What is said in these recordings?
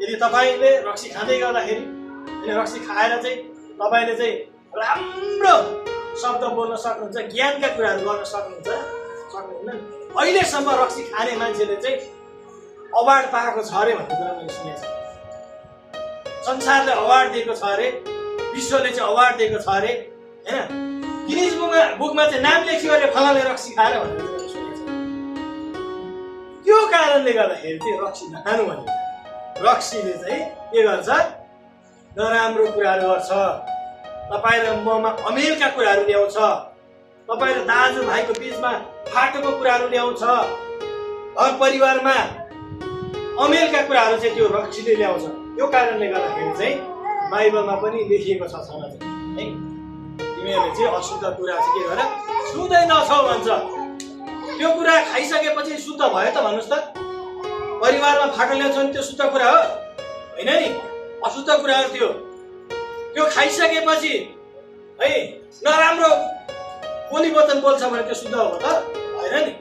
यदि तपाईँले रक्सी खाँदै गर्दाखेरि रक्सी खाएर चाहिँ तपाईँले चाहिँ राम्रो शब्द बोल्न सक्नुहुन्छ, ज्ञानका कुराहरू गर्न सक्नुहुन्न। अहिलेसम्म रक्सी खाने मान्छेले चाहिँ अवार्ड पाएको छ अरे भन्ने कुरा मैले सुनेको छु। संसारले अवार्ड दिएको छ अरे, विश्वले चाहिँ अवार्ड दिएको छ अरे, होइन? गिनिज बुकमा चाहिँ नाम लेख्यो अरे फलाले रक्सी खाएर भनेर मैले सुनेको छु। त्यो कारणले गर्दाखेरि चाहिँ रक्सी नखानु भने रक्सीले चाहिँ के गर्छ? नराम्रो कुराहरू गर्छ, तपाईँ र ममा अमेलका कुराहरू ल्याउँछ, तपाईँ र दाजुभाइको बिचमा फाटोको कुराहरू ल्याउँछ, घर परिवारमा अमेलका कुराहरू चाहिँ त्यो रक्सीले ल्याउँछ। त्यो कारणले गर्दाखेरि चाहिँ बाइबलमा पनि लेखिएको छ है, तिमीहरूले चाहिँ अशुद्ध कुरा चाहिँ के गर छुँदै नछौ भन्छ। त्यो कुरा खाइसकेपछि शुद्ध भयो त भन्नुहोस् त? परिवारमा फाटो ल्याउँछ भने त्यो शुद्ध कुरा हो? होइन नि, अशुद्ध कुराहरू त्यो खाइसकेपछि है नराम्रो बोली वचन बोल्छ भने त्यो शुद्ध हो त? होइन नि।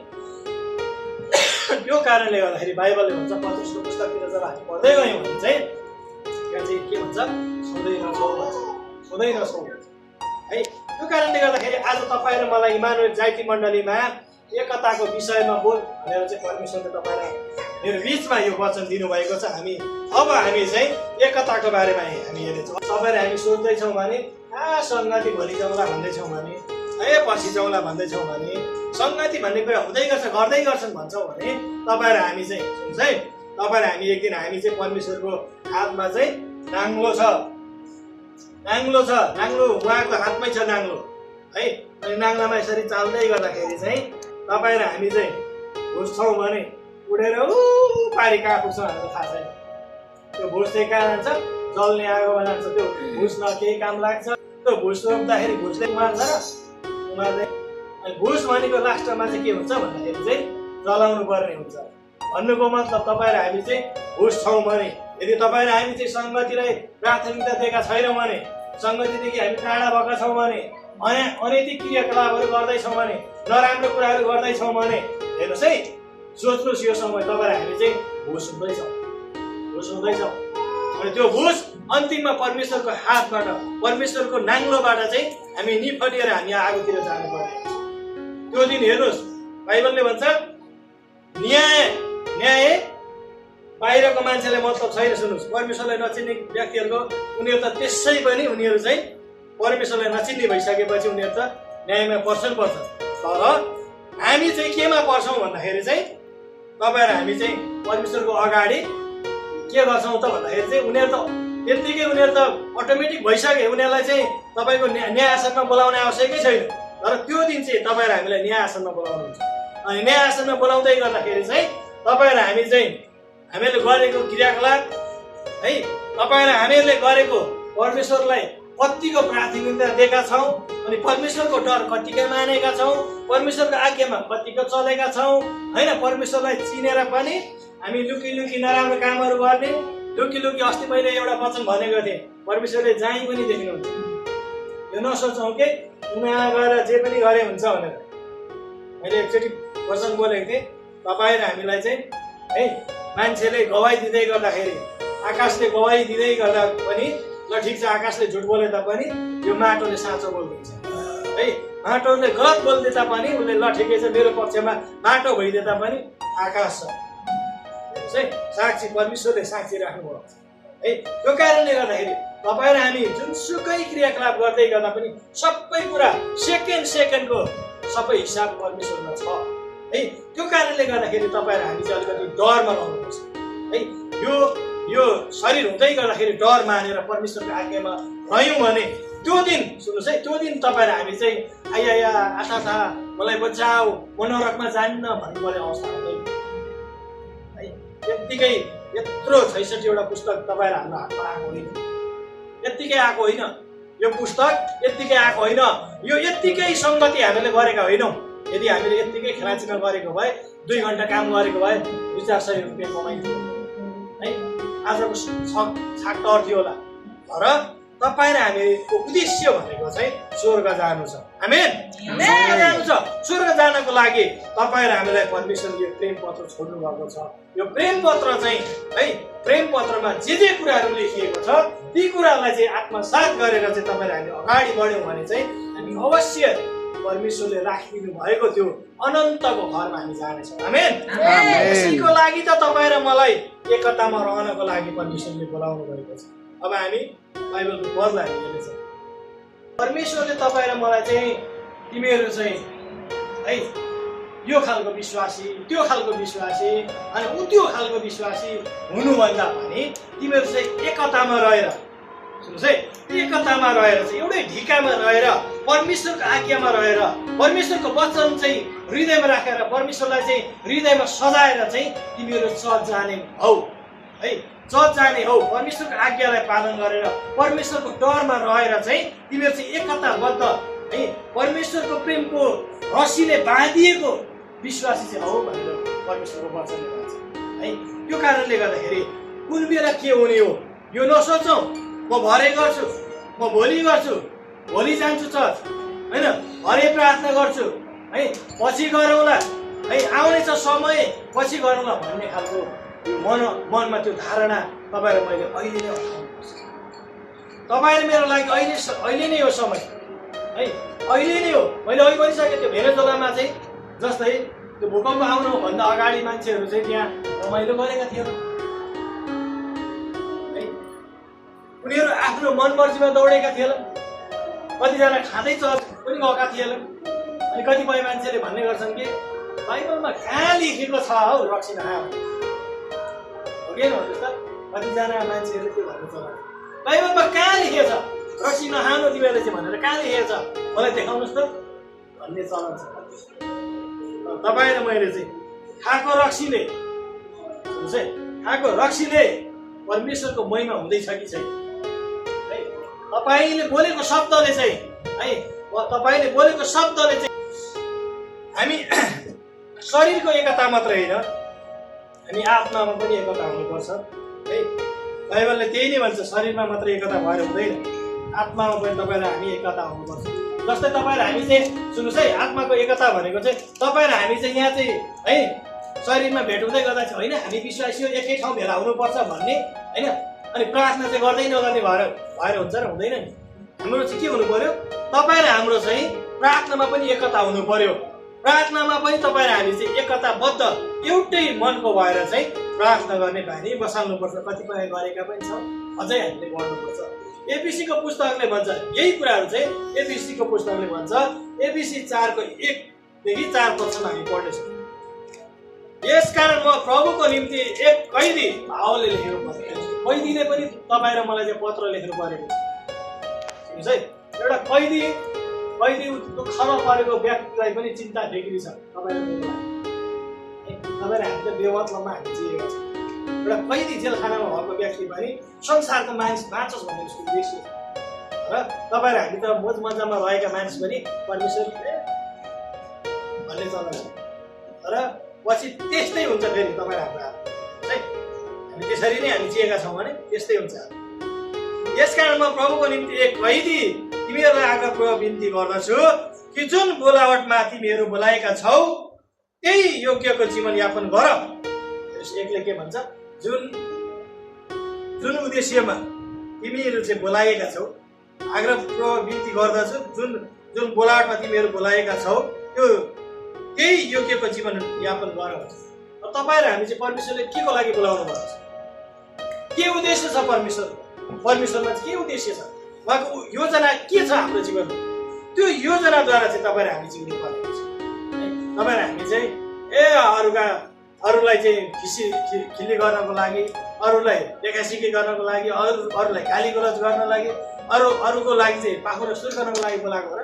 त्यो कारणले गर्दाखेरि बाइबलले भन्छ पत्रुसको पुस्तकतिर जब हामी पढ्दै गयौँ भने चाहिँ त्यहाँ चाहिँ के भन्छ? छुँदै नछौ भन्छ, छुँदै नछौ है। त्यो कारणले गर्दाखेरि आज तपाईँ र मलाई इमानुएल जाति मण्डलीमा एकताको विषयमा बोल भनेर चाहिँ परमेश्वरले तपाईँलाई मेरो बिचमा यो वचन दिनुभएको छ। अब हामी चाहिँ एकताको बारेमा हामी हेर्नेछौँ। सबैले हामी सोच्दैछौँ भने सङ्गति भोलि जाउँला भन्दैछौँ भने, पछि जाउँला भन्दैछौँ भने, सङ्गति भन्ने कुरा हुँदै गर्छ गर्दै गर्छन् भन्छौँ भने तपाईँ र हामी चाहिँ सुन्नुहोस् है, तपाईँ र हामी एक दिन हामी चाहिँ परमेश्वरको हातमा चाहिँ नाङ्लो छ, नाङ्लो उहाँको हातमै छ नाङ्लो है। अनि नाङ्लामा यसरी चाल्दै गर्दाखेरि चाहिँ तपाईँ र हामी चाहिँ घुस्छौँ भने उडेर पारी कहाँ पुग्छ भनेर थाहा छैन। त्यो भुस चाहिँ कहाँ जान्छ? जल्ने आगोमा जान्छ। त्यो भुस न केही काम लाग्छ। त्यो भुस रोप्दाखेरि भुसले उमार्छ र उमार्दै। अनि भुस भनेको लास्टमा चाहिँ के हुन्छ भन्दाखेरि चाहिँ जलाउनु पर्ने हुन्छ। भन्नुको मतलब तपाईँ र हामी चाहिँ भुस छौँ भने, यदि तपाईँ र हामी चाहिँ सङ्गतिलाई प्राथमिकता दिएका छैनौँ भने, सङ्गतिदेखि हामी टाढा भएका छौँ भने, अनैतिक क्रियाकलापहरू गर्दैछौँ भने, नराम्रो कुराहरू गर्दैछौँ भने, हेर्नुहोस् है, सोच्नुहोस् यो समय तपाईँ र हामी चाहिँ भुस हुँदैछौँ। अनि त्यो भुस अन्तिममा परमेश्वरको हातबाट, परमेश्वरको नाङ्लोबाट चाहिँ हामी निफलिएर हामी आगोतिर जानुपर्ने हुन्छ। त्यो दिन हेर्नुहोस्, बाइबलले भन्छ न्याय बाहिरको मान्छेलाई मतलब छैन। सुन्नुहोस्, परमेश्वरलाई नचिन्ने व्यक्तिहरूको उनीहरू त त्यसै पनि उनीहरू चाहिँ परमेश्वरलाई नचिन्ने भइसकेपछि उनीहरू त न्यायमा पर्छन्। तर हामी चाहिँ केमा पर्छौँ भन्दाखेरि चाहिँ तपाईँ र हामी चाहिँ परमेश्वरको अगाडि के गर्छौँ त भन्दाखेरि चाहिँ उनीहरू त त्यत्तिकै उनीहरू त अटोमेटिक भइसके, उनीहरूलाई चाहिँ तपाईँको न्याय आसनमा बोलाउने आवश्यकै छैन। तर त्यो दिन चाहिँ तपाईँ र हामीलाई न्याय आसनमा बोलाउनुहुन्छ। अनि न्याय आसनमा बोलाउँदै गर्दाखेरि चाहिँ तपाईँ र हामी चाहिँ हामीले गरेको क्रियाकलाप है, तपाईँ र हामीहरूले गरेको परमेश्वरलाई कतिको प्राथमिकता दिएका छौँ, अनि परमेश्वरको डर कतिको मानेका छौँ, परमेश्वरको आज्ञामा कतिको चलेका छौँ होइन। परमेश्वरलाई चिनेर पनि हामी लुकी नराम्रो कामहरू गर्ने, लुकी अस्ति मैले एउटा वचन भनेको थिएँ, परमेश्वरले जहीँ पनि देख्नुहुन्छ। यो नसोचौँ कि उहाँ गएर जे पनि गरे हुन्छ भनेर। मैले एकचोटि वचन बोलेको थिएँ, तपाईँ र हामीलाई चाहिँ है मान्छेले गवाई दिँदै गर्दाखेरि, आकाशले गवाई दिँदै गर्दा पनि ल ठिक छ, आकाशले झुट बोले तापनि यो माटोले साँचो बोलिदिन्छ है। माटोले गलत बोलिदिए तापनि उसले ल ठिकै छ मेरो पक्षमा माटो भइदिए तापनि आकाश छ है। साक्षी परमेश्वरले साक्षी राख्नुभयो है। त्यो कारणले गर्दाखेरि तपाईँ र हामी जुनसुकै क्रियाकलाप गर्दै गर्दा पनि सबै कुरा सेकेन्डको सबै हिसाब परमेश्वरमा छ है। त्यो कारणले गर्दाखेरि तपाईँ र हामी चाहिँ अलिकति डरमा रहनुपर्छ है। यो शरीर हुँदै गर्दाखेरि डर मानेर परमेश्वरको आज्ञामा रह्यौँ भने त्यो दिन सुन्नुहोस् है, त्यो दिन तपाईँ र हामी चाहिँ आया आथा मलाई बचाऊ म नरकमा जान्न भन्नुपर्ने अवस्था हुँदैन है। यत्तिकै यत्रो 66वटा पुस्तक तपाईँ र हाम्रो हातमा आएको होइन, यत्तिकै आएको होइन। यो पुस्तक यत्तिकै आएको होइन, यो यत्तिकै सङ्गति हामीले गरेका होइनौँ। यदि हामीले यत्तिकै खेलाचिना गरेको भए, 2 घन्टा काम गरेको भए 200-400 रुपियाँ कमाइन्थ्यो है। आजको छाक टर्थ्यो होला। तर तपाईँ र हामीको उद्देश्य भनेको चाहिँ स्वर्ग जानु छ। आमेन। स्वर्ग जानु छ। स्वर्ग जानको लागि तपाईँ र हामीलाई परमेश्वरले यो प्रेम पत्र छोड्नु भएको छ। यो प्रेम पत्र चाहिँ है प्रेम पत्रमा जे कुराहरू लेखिएको छ ती कुरालाई चाहिँ आत्मसात गरेर चाहिँ तपाईँ र हामी अगाडि बढ्यौँ भने चाहिँ हामी अवश्य परमेश्वरले राखिदिनु भएको त्यो अनन्तको घरमा हामी जानेछौँ। आमेन। यसैको लागि त तपाईँ र मलाई एकतामा रहनको लागि परमेश्वरले बोलाउनु भएको छ। अब हामी बाइबलको पदलाई हामी हेर्नेछौँ। परमेश्वरले तपाईँ र मलाई चाहिँ तिमीहरू चाहिँ है यो खालको विश्वासी त्यो खालको विश्वासी अनि त्यो खालको विश्वासी हुनुभन्दा पनि तिमीहरू चाहिँ एकतामा रहेर सुन्नुहोस् है एकतामा रहेर चाहिँ एउटै ढिकामा रहेर परमेश्वरको आज्ञामा रहेर परमेश्वरको वचन चाहिँ हृदयमा राखेर परमेश्वरलाई चाहिँ हृदयमा सजाएर चाहिँ तिमीहरू चर्च जाने हौ है चर्च जाने हौ परमेश्वरको आज्ञालाई पालन गरेर परमेश्वरको डरमा रहेर चाहिँ तिमीहरू चाहिँ एकताबद्ध है परमेश्वरको प्रेमको रस्सीले बाँधिएको विश्वासी चाहिँ हौ भनेर परमेश्वरको वचनले भन्छ है। त्यो कारणले गर्दाखेरि कुन बेला के हुने हो यो नसोचौँ। म भरे गर्छु, म भोलि गर्छु, भोलि जान्छु चर्च होइन, भरे प्रार्थना गर्छु है, पछि गरौँला है, आउनेछ समय पछि गरौँला भन्ने खालको यो मनमा त्यो धारणा तपाईँ र मैले अहिले नै हटाउनुपर्छ। तपाईँ र मेरो लागि अहिले नै हो समय है, अहिले नै हो। मैले अघि भनिसकेँ त्यो भेनेजुएलामा चाहिँ जस्तै त्यो भूकम्प आउनुभन्दा अगाडि मान्छेहरू चाहिँ त्यहाँ रमाइलो गरेका थिए। उनीहरू आफ्नो मनमर्जीमा दौडेका थिएनन्। कतिजना खाँदै चर्च पनि गएका थिएनन्। अनि कतिपय मान्छेले भन्ने गर्छन् कि बाइबलमा कहाँ लेखेको छ हौ रक्सी नखा हो कि भन्नुहोस् त। कतिजना मान्छेहरूले त्यो भन्नु चलाउँछ बाइबलमा कहाँ लेखेको छ रक्सी नखानु तिमीहरूले चाहिँ भनेर कहाँ लेखेको छ मलाई देखाउनुहोस् त भन्ने चलन छ। तपाईँ र मैले चाहिँ खाएको रक्सीले सुन्नुहोस् है खाएको रक्सीले परमेश्वरको महिमा हुँदैछ कि छैन। तपाईले बोलेको शब्दले चाहिँ है तपाईले बोलेको शब्दले चाहिँ हामी शरीरको एकता मात्र होइन हामी आत्मामा पनि एकता हुनुपर्छ है। बाइबलले त्यही नै भन्छ शरीरमा मात्र एकता भएर हुँदैन आत्मामा पनि तपाईँ र हामी एकता हुनुपर्छ। जस्तै तपाईँ र हामी चाहिँ सुन्नुहोस् है आत्माको एकता भनेको चाहिँ तपाईँ र हामी चाहिँ यहाँ चाहिँ है शरीरमा भेट हुँदै गर्दा चाहिँ होइन हामी विश्वासी एकै ठाउँ भेला हुनुपर्छ भन्ने होइन अनि प्रार्थना चाहिँ गर्दै नगर्ने भएर हुन्छ र हुँदैन नि। हाम्रो चाहिँ के हुनु पर्यो तपाईँ र हाम्रो चाहिँ प्रार्थनामा पनि एकता हुनु पर्यो। प्रार्थनामा पनि तपाईँ र हामी चाहिँ एकताबद्ध एउटै मनको भएर चाहिँ प्रार्थना गर्ने बानी बसाल्नुपर्छ। कतिपय गरेका पनि छौँ अझै हामीले गर्नुपर्छ। एबिसीको पुस्तकले भन्छ यही कुराहरू चाहिँ एबिसीको पुस्तकले भन्छ एबिसी 4 को 1 देखि 4 पदसम्म हामी पढ्नेछौँ। यसकारण म प्रभुको निम्ति एक कैदी भावले लेखेको पर्छ। कैदीले पनि तपाईँ र मलाई चाहिँ पत्र लेख्नु परेको छ। सुन्नुहोस् है एउटा कैदी दुःखमा परेको व्यक्तिलाई पनि चिन्ता फिक्री छ। तपाईँ र हामी त बेमतलबमा हामी जिएका छौँ। एउटा कैदी जेलखानामा भएको व्यक्ति पनि संसारको मानिस बाँचोस् भन्ने उसको उद्देश्य छ र तपाईँ र हामी त मोज मजामा रहेका मानिस पनि परमेश्वरले भन्ने चलन छ। तर पछि त्यस्तै हुन्छ फेरि तपाईँ हाम्रो हात है हामी त्यसरी नै हामी जिएका छौँ भने त्यस्तै हुन्छ। यसकारण म प्रभुको निम्ति एक कैदी तिमीहरूलाई आग्रहपूर्वक बिन्ती गर्दछु कि जुन बोलावटमा तिमीहरू बोलाएका छौ त्यही योग्यको जीवनयापन गर। एकले के भन्छ जुन उद्देश्यमा तिमीहरू चाहिँ बोलाएका छौ आग्रहपूर्वक बिन्ती गर्दछु जुन बोलावटमा तिमीहरू बोलाएका छौ त्यो त्यही योग्यको जीवनयापन गर। तपाईँ र हामी चाहिँ परमेश्वरले के को लागि बोलाउनु भएको छ के उद्देश्य छ परमेश्वरमा चाहिँ के उद्देश्य छ उहाँको योजना के छ हाम्रो जीवनमा त्यो योजनाद्वारा चाहिँ तपाईँ र हामी जिउनु पर्ने छ। तपाईँ र हामी चाहिँ अरूलाई चाहिँ खिल्ली गर्नको लागि अरूलाई देखासिकी गर्नको लागि अरूलाई गाली गलौज गर्नको लागि अरूको लागि चाहिँ पाखुरा सुर गर्नको लागि बोलाएको हो र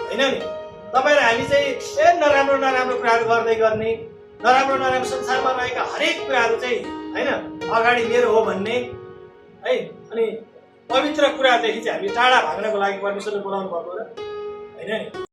होइन नि। तपाईँ र हामी चाहिँ नराम्रो कुराहरू गर्दै गर्ने नराम्रो संसारमा रहेका हरेक कुराहरू चाहिँ होइन अगाडि मेरो हो भन्ने है अनि पवित्र कुरादेखि चाहिँ हामी टाढा भाग्नको लागि परमेश्वरले बोलाउनु भएको र होइन नि।